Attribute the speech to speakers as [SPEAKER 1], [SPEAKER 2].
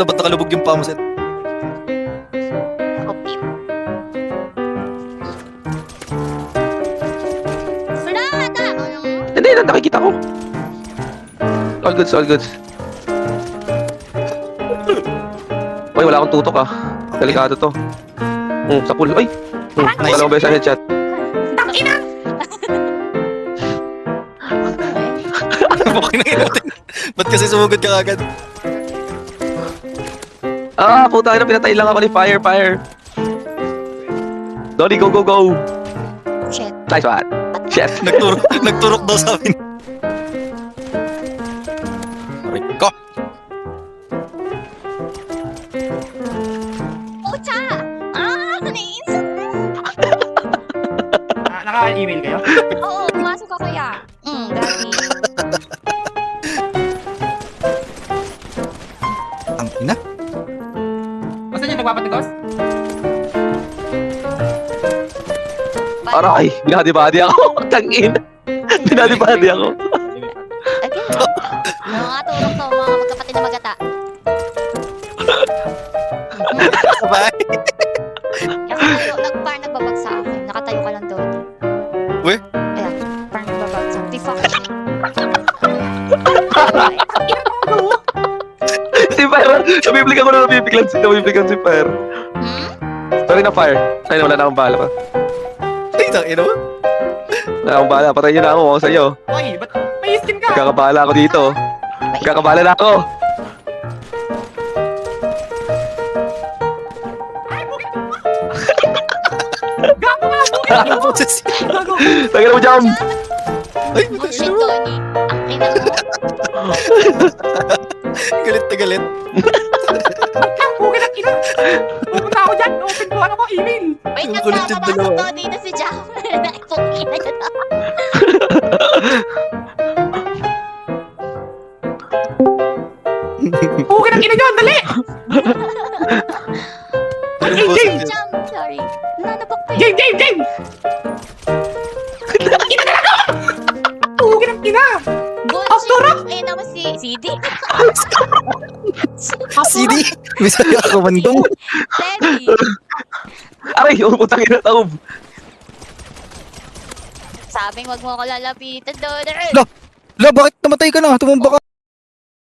[SPEAKER 1] na ba't nakalubog yung pamo set?
[SPEAKER 2] Ako, Pim. Sarada!
[SPEAKER 3] Hindi, nakikita ko. All goods, all goods. Uy, wala akong tutok ah. Delikado to. Sa pool. Ay!
[SPEAKER 1] Nice.
[SPEAKER 3] Dalawang beses sa headshot.
[SPEAKER 1] Okay na yun natin. Ba't kasi sumugod ka agad?
[SPEAKER 3] Ah, puta na, pinatay lang ako ni Fire, Fire. Donnie, go, go, go.
[SPEAKER 2] Shit.
[SPEAKER 3] Nice one. Shit.
[SPEAKER 1] Nagturok daw sa amin. Aray ko.
[SPEAKER 2] Pucha! Naiinsan na!
[SPEAKER 4] Naka-email kayo?
[SPEAKER 2] Oo, pumasok ka kaya. Grabe.
[SPEAKER 1] Ang ina.
[SPEAKER 4] Basta niya nagpapatigos?
[SPEAKER 3] Aray, binadi-badi ako. Tangin. Binadi-badi ako.
[SPEAKER 2] Again. Mga turok to, mga magkapatid na magata.
[SPEAKER 1] Sabay.
[SPEAKER 2] Par nagbabag sa akin. Nakatayo ka lang doon.
[SPEAKER 1] Uy.
[SPEAKER 2] Ayan, par nagbabag sa akin. Fuck.
[SPEAKER 3] Si Fire, nabibigyan ko na nabibigyan si Fire. Sorry na Fire. Ay, wala na akong bala pa.
[SPEAKER 1] Ay, ino mo?
[SPEAKER 3] Wala akong bala, patayin niyo na ako sa'yo.
[SPEAKER 4] Oy, ba't may skin ka?
[SPEAKER 3] Magkakabala ako dito. Magkakabala na ako.
[SPEAKER 4] Gago nga, bukit
[SPEAKER 1] Ano po siya?
[SPEAKER 4] Gago.
[SPEAKER 3] Tagay mo jam.
[SPEAKER 1] Ay,
[SPEAKER 2] Oh shit, Tony. Ang ina mo.
[SPEAKER 1] galit na galit.
[SPEAKER 4] Bukit ang ina. Pupunta ako dyan. Open ko ano ko, email.
[SPEAKER 2] Wait,
[SPEAKER 1] Ang kulit yung
[SPEAKER 2] nagpapasok
[SPEAKER 1] dalawa.
[SPEAKER 2] to dito si Jam. Nakipungin na dyan.
[SPEAKER 4] Bukit ang ina dyan, dali!
[SPEAKER 1] Ano
[SPEAKER 4] Hey,
[SPEAKER 1] po
[SPEAKER 4] James!
[SPEAKER 1] siya?
[SPEAKER 2] Jam, sorry. Nanabak pa
[SPEAKER 4] James, James, James! Ina na ako! Bukit ang ina!
[SPEAKER 2] Bullshit.
[SPEAKER 4] turok!
[SPEAKER 2] Eh, naman si CD.
[SPEAKER 1] CD? Bisaya ako mandong.
[SPEAKER 2] Teddy.
[SPEAKER 3] Aray, putang ina taob.
[SPEAKER 2] Sabing wag mo ako lalapitan doon.
[SPEAKER 1] La, bakit namatay ka na? Tumumba ka.